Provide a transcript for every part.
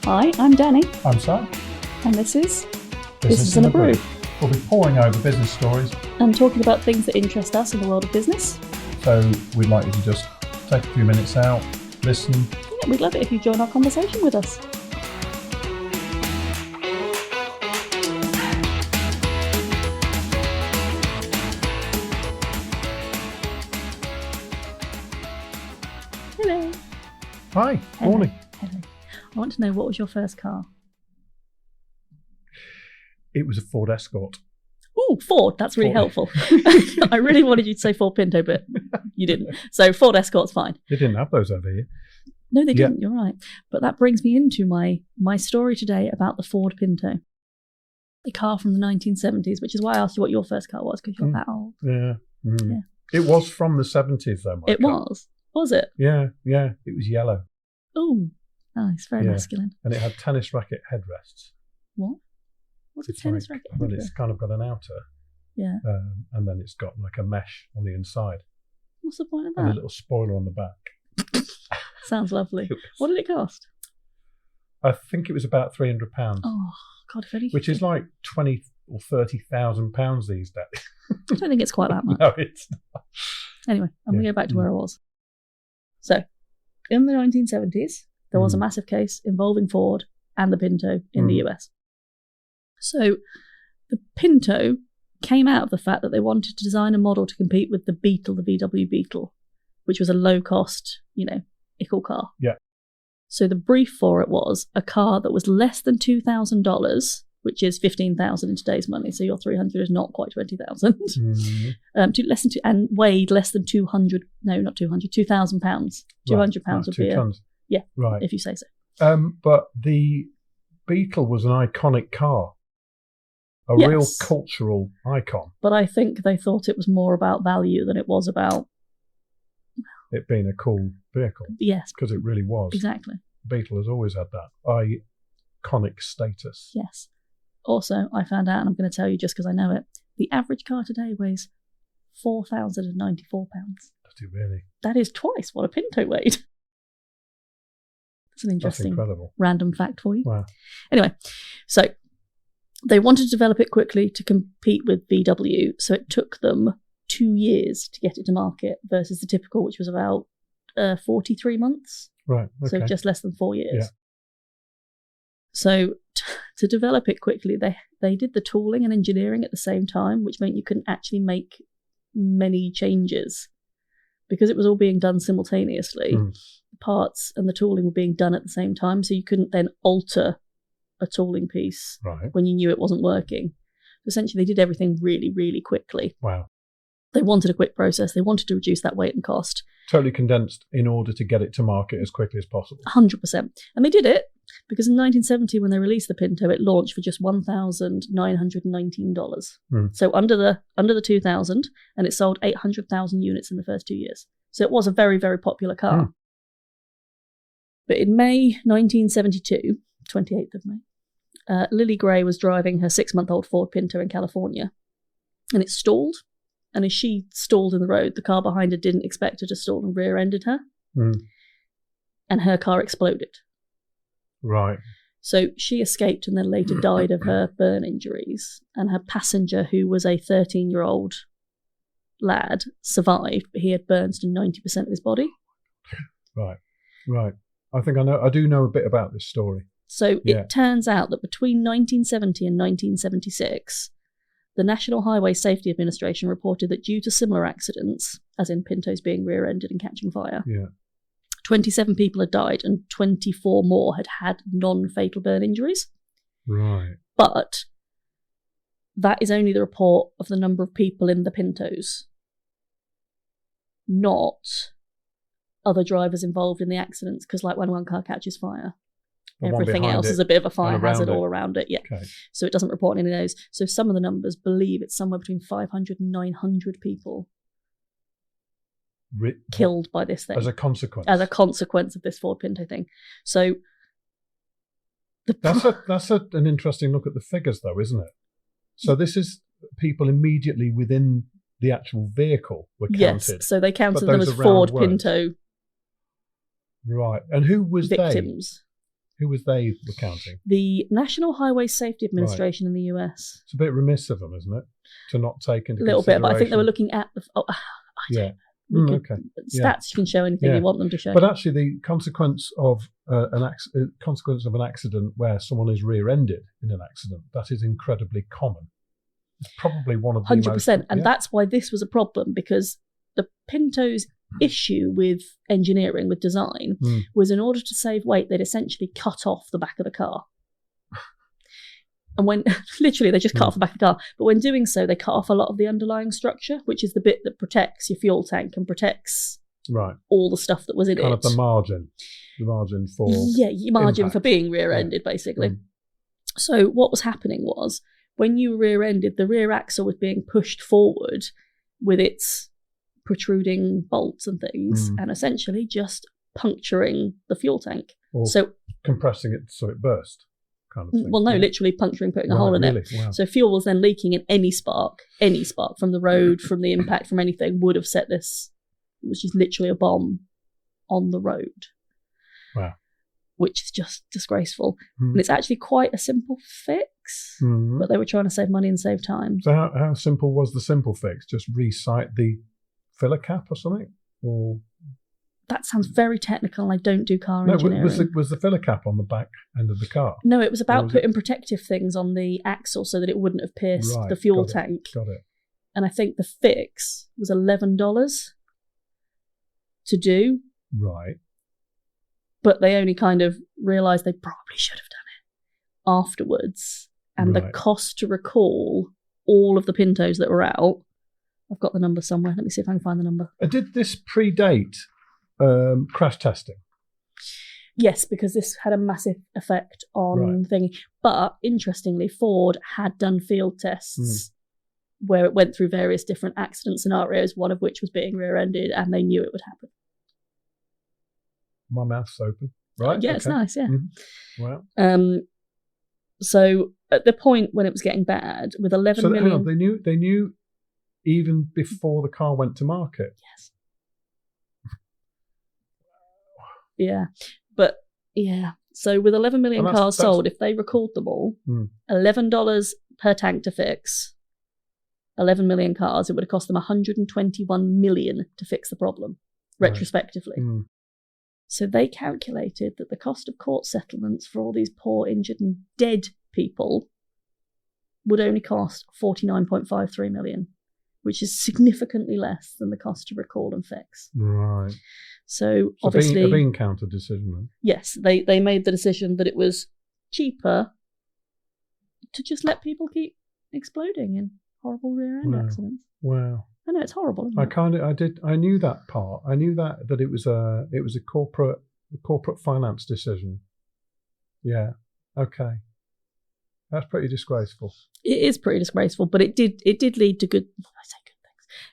Hi, I'm Danny, I'm Sam. and this is Business in a Brew. We'll be poring over business stories, and talking about things that interest us in the world of business. so we'd like you to just take a few minutes out, listen. Yeah, we'd love it if you join our conversation with us. Hello. Hi, Hello. morning. Hello. I want to know, what was your first car? It was a Ford Escort. Ooh, Ford. That's really Ford. helpful. I really wanted you to say Ford Pinto, but you didn't. So Ford Escort's fine. They didn't have those over here. No, they Yeah. didn't. You're right. But that brings me into my story today about the Ford Pinto, a car from the 1970s, which is why I asked you what your first car was, because you're that old. Yeah. Mm. Yeah. It was from the 70s, though, my It car. was it? Yeah. It was yellow. Oh, nice, very Yeah. masculine. And it had tennis racket headrests. What? What's a It's tennis like, racket? well, it's kind of got an outer, Yeah. and then it's got like a mesh on the inside What's the point of and a that? little spoiler on the back. Sounds lovely. It was- What did it cost? I think it was about £300. Oh God, if only. Which is like 20 or 30,000 pounds these days. I don't think it's quite that much. No, it's not. Anyway, I'm going to Yeah. go back to where I was. So, in the 1970s, there was a massive case involving Ford and the Pinto in the US. So, the Pinto came out of the fact that they wanted to design a model to compete with the Beetle, the VW Beetle, which was a low-cost, ickle car. Yeah. So the brief for it was a car that was less than $2,000, which is $15,000 in today's money. So your 300 is not quite 20,000. And weighed less than 200. No, not 200. 2,000 pounds. 200 pounds would be 2 tons. Yeah, right. if you say so. But the Beetle was an iconic car, a Yes. real cultural icon. But I think they thought it was more about value than it was about. It being a cool vehicle, Yes, because it really was. exactly. Beetle has always had that iconic status. Yes. Also, I found out, and I'm going to tell you just because I know it, the average car today weighs 4,094 pounds. Does it really? That is twice what a Pinto weighed. That's an That's interesting incredible. random fact for you. Wow. Anyway, so they wanted to develop it quickly to compete with VW, so it took them 2 years to get it to market versus the typical, which was about 43 months. Right. Okay. So just less than 4 years. Yeah. So to develop it quickly, they did the tooling and engineering at the same time, which meant you couldn't actually make many changes because it was all being done simultaneously. The parts and the tooling were being done at the same time, so you couldn't then alter a tooling piece Right. when you knew it wasn't working. Essentially, they did everything really, really quickly. Wow. They wanted a quick process. They wanted to reduce that weight and cost. Totally condensed in order to get it to market as quickly as possible. 100%. And they did it because in 1970, when they released the Pinto, it launched for just $1,919. So under the 2,000, and it sold 800,000 units in the first 2 years. So it was a very, very popular car. But in May 1972, 28th of May, Lily Gray was driving her 6-month-old Ford Pinto in California, and it stalled. And as she stalled in the road, the car behind her didn't expect her to stall and rear-ended her. And her car exploded. Right. So she escaped and then later died of her burn injuries. And her passenger, who was a 13-year-old lad, survived, but he had burns to 90% of his body. Right. I think I do know a bit about this story. So it turns out that between 1970 and 1976, the National Highway Safety Administration reported that due to similar accidents, as in Pintos being rear-ended and catching fire, 27 people had died and 24 more had non-fatal burn injuries. Right. But that is only the report of the number of people in the Pintos, not other drivers involved in the accidents, because like when one car catches fire, everything else is a bit of a fire hazard all around it. Yeah. Okay. So it doesn't report any of those. So some of the numbers believe it's somewhere between 500 and 900 people killed by this thing. As a consequence. As a consequence of this Ford Pinto thing. So that's an interesting look at the figures, though, isn't it? So this is people immediately within the actual vehicle were counted. Yes, so they counted them as Ford weren't. Pinto Right. And who was victims. Who was they recounting? The National Highway Safety Administration in the US. It's a bit remiss of them, isn't it, to not take into A little bit, but I think they were looking at the. Okay. Stats you can show anything you want them to show. But actually, the consequence of an accident where someone is rear-ended in an accident, that is incredibly common. It's probably one of the 100%, and that's why this was a problem, because the Pinto's issue with engineering, with design, was in order to save weight, they'd essentially cut off the back of the car. And when literally they just cut off the back of the car, but when doing so, they cut off a lot of the underlying structure, which is the bit that protects your fuel tank and protects all the stuff that was in it. Kind of the margin for your margin impact. For being rear-ended, basically. So what was happening was when you were rear-ended, the rear axle was being pushed forward with its protruding bolts and things, and essentially just puncturing the fuel tank. Or compressing it so it burst. Kind of thing. Well, no, literally puncturing, putting a hole in it. Wow. So fuel was then leaking, and any spark from the road, from the impact, from anything would have set this. It was just literally a bomb on the road. Wow. Which is just disgraceful. And it's actually quite a simple fix, but they were trying to save money and save time. So how simple was the simple fix? Just recite the filler cap or something? Or that sounds very technical, and I don't do car engineering. Was the filler cap on the back end of the car? No, it was about putting protective things on the axle so that it wouldn't have pierced the fuel tank. Got it. And I think the fix was $11 to do. Right. But they only kind of realised they probably should have done it afterwards. And the cost to recall all of the Pintos that were out, I've got the number somewhere. Let me see if I can find the number. Did this predate crash testing? Yes, because this had a massive effect on thingy. But interestingly, Ford had done field tests where it went through various different accident scenarios, one of which was being rear-ended, and they knew it would happen. My mouth's open. Right? Yeah, it's nice, yeah. Wow. So at the point when it was getting bad, with 11 million... Hang on, they knew even before the car went to market? Yes. Yeah. But, yeah. So with 11 million cars sold, if they recalled them all, $11 per tank to fix, 11 million cars, it would have cost them $121 million to fix the problem, retrospectively. So they calculated that the cost of court settlements for all these poor, injured and dead people would only cost $49.53 million, which is significantly less than the cost to recall and fix. Right. So obviously... a bean counter decision then? Yes, they made the decision that it was cheaper to just let people keep exploding in horrible rear-end accidents. Wow. I know, it's horrible, isn't it? I knew that part. I knew that it was a corporate finance decision. Yeah. Okay. That's pretty disgraceful. It is pretty disgraceful, but it did lead to good things.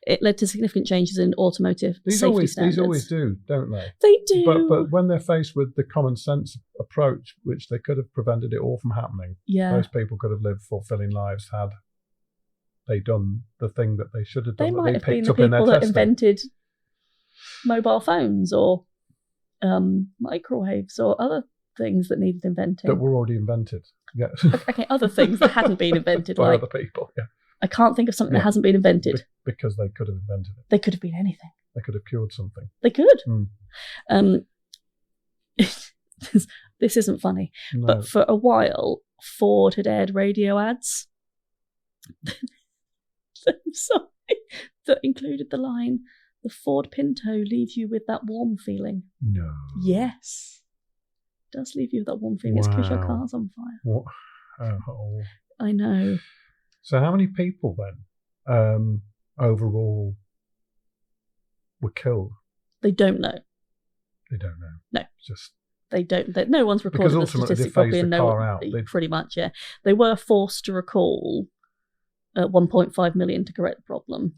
It led to significant changes in automotive safety standards. These always do, don't they? They do. But when they're faced with the common sense approach, which they could have prevented it all from happening, those people could have lived fulfilling lives had they done the thing that they should have done. They might have been picked the up in people their that testing. invented mobile phones or microwaves or other things that needed inventing. That were already invented. Yeah. Okay, other things that hadn't been invented. By like other people, yeah. I can't think of something that hasn't been invented. Because they could have invented it. They could have been anything. They could have cured something. They could. This isn't funny, but for a while, Ford had aired radio ads that included the line, "The Ford Pinto leaves you with that warm feeling." No. Yes. It does leave you with that warm feeling. It's because your car's on fire. What? Oh. I know. So how many people then overall were killed? They don't know. They don't know. No. Just they don't. No one's recorded the statistic properly, and no one, pretty much, yeah. They were forced to recall 1.5 million to correct the problem.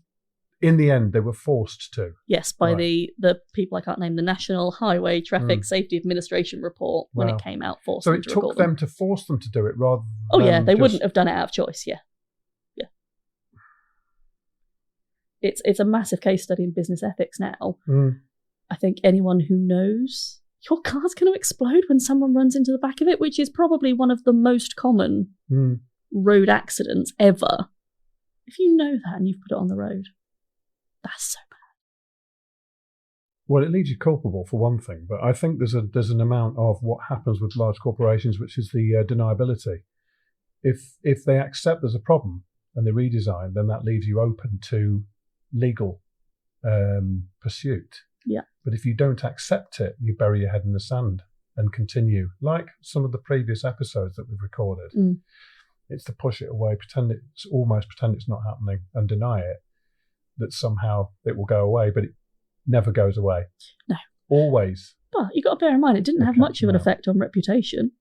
In the end, they were forced to. Yes, by the people I can't name, the National Highway Traffic Safety Administration report when it came out. Forced them to recall. So it took them to force them to do it rather than. Oh yeah, they wouldn't have done it out of choice. Yeah. It's a massive case study in business ethics now. I think anyone who knows your car's going to explode when someone runs into the back of it, which is probably one of the most common road accidents ever. If you know that and you've put it on the road, that's so bad. Well, it leaves you culpable for one thing, but I think there's an amount of what happens with large corporations, which is the deniability. If they accept there's a problem and they redesign, then that leaves you open to legal pursuit. Yeah. But if you don't accept it, you bury your head in the sand and continue, like some of the previous episodes that we've recorded. It's to push it away, pretend it's not happening, and deny it, that somehow it will go away, but it never goes away. No. Always. But you've got to bear in mind, it didn't have much of an effect on reputation.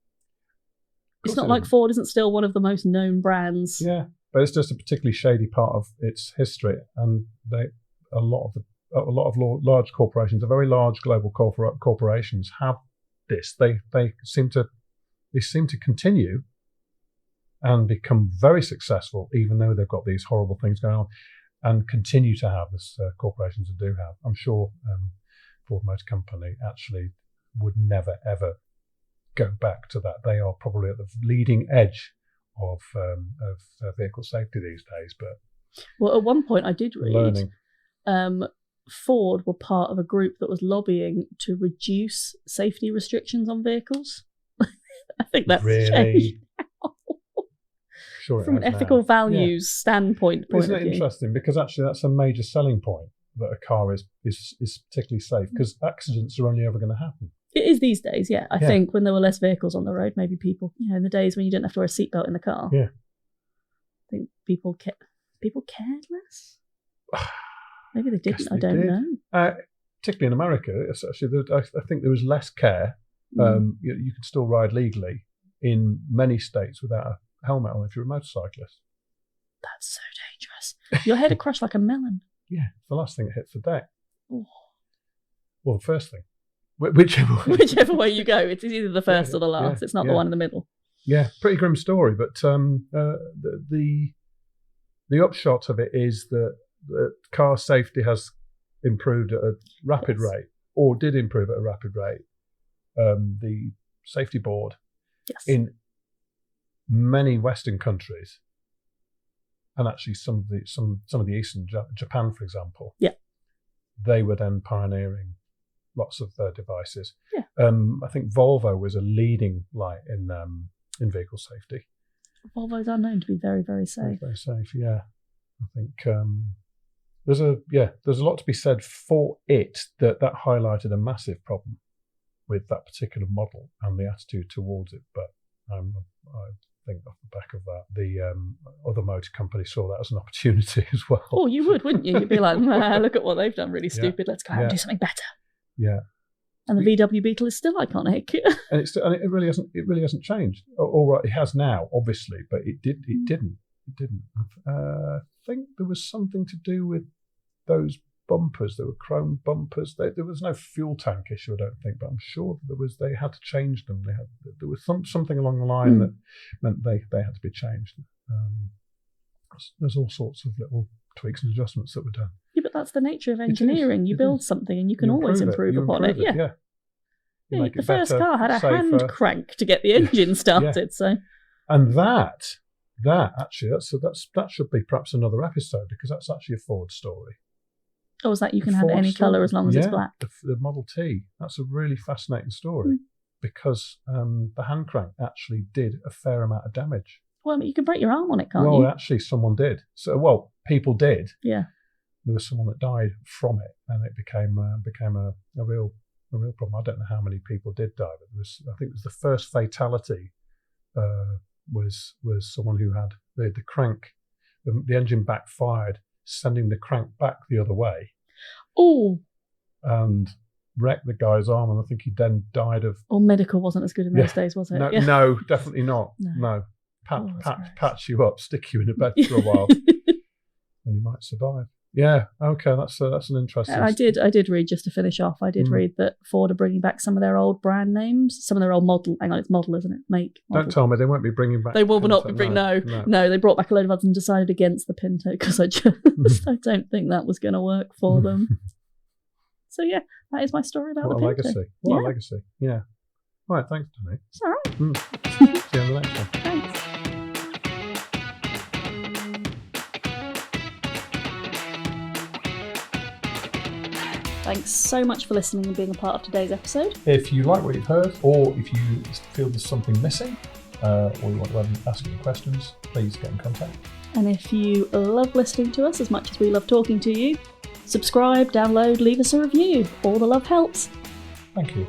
It's not like Ford isn't still one of the most known brands. Yeah, but it's just a particularly shady part of its history, and a lot of large corporations, the very large global corporations, have this. They seem to continue and become very successful, even though they've got these horrible things going on, and continue to have this. Corporations that do have. I'm sure Ford Motor Company actually would never ever go back to that. They are probably at the leading edge of vehicle safety these days. But well, at one point I did read Ford were part of a group that was lobbying to reduce safety restrictions on vehicles. I think that's changed now. Sure, from an ethical values standpoint. Isn't it interesting? Because actually that's a major selling point, that a car is particularly safe, because accidents are only ever going to happen. It is these days, yeah. I think when there were less vehicles on the road, maybe people, in the days when you didn't have to wear a seatbelt in the car. Yeah. I think people cared less. Maybe they didn't. I don't know. Particularly in America, I think there was less care. You could still ride legally in many states without a helmet on if you're a motorcyclist. That's so dangerous. Your head would crush like a melon. Yeah, it's the last thing that hits the deck. Oh. Well, the first thing. Whichever way you go, it's either the first or the last. It's not the one in the middle. Yeah, pretty grim story, but the upshot of it is that car safety has improved at a rapid rate, or did improve at a rapid rate. The safety board in many Western countries, and actually some of the Eastern, Japan, for example, they were then pioneering lots of devices. I think Volvo was a leading light in vehicle safety. Volvos are known to be very, very safe. Very safe, yeah. I think there's a lot to be said for it, that highlighted a massive problem with that particular model and the attitude towards it. But I think off the back of that, the other motor companies saw that as an opportunity as well. Oh, you would, wouldn't you? You'd be like, look at what they've done, really stupid. Let's go out and do something better. Yeah. And the VW Beetle is still iconic. and it really hasn't changed. All right, it has now, obviously, but it didn't. I think there was something to do with those bumpers. There were chrome bumpers. There was no fuel tank issue, I don't think, but I'm sure they had to change them. There was something along the line that meant they had to be changed. There's all sorts of little tweaks and adjustments that were done. Yeah, but that's the nature of engineering. You build something and you can always improve upon it. Yeah. The first car had a hand crank to get the engine started. So, and that should be perhaps another episode, because that's actually a Ford story. Oh, is that you can have any colour as long as it's black? The Model T. That's a really fascinating story, because the hand crank actually did a fair amount of damage. Well, I mean, you can break your arm on it, can't you? Well, actually, someone did. People did. Yeah. There was someone that died from it, and it became a real problem. I don't know how many people did die, but I think it was the first fatality was someone who had the crank, the engine backfired, sending the crank back the other way. Oh. And wrecked the guy's arm, and I think he then died of... Well, medical wasn't as good in those days, was it? No, definitely not. No. Patch you up, stick you in a bed for a while, and you might survive. Yeah, okay, that's an interesting... And I did read, just to finish off, read that Ford are bringing back some of their old brand names, some of their old model... Hang on, it's model, isn't it? Make. Model. Don't tell me they won't be bringing back... They will not be bringing... No, they brought back a load of others and decided against the Pinto, because I don't think that was going to work for them. So yeah, that is my story about What the a Pinto. legacy. What a legacy. Yeah. All right, thanks, Tony. It's all right. See you on the next one. Thanks. Thanks so much for listening and being a part of today's episode. If you like what you've heard, or if you feel there's something missing, or you want to ask any questions, please get in contact. And if you love listening to us as much as we love talking to you, subscribe, download, leave us a review. All the love helps. Thank you.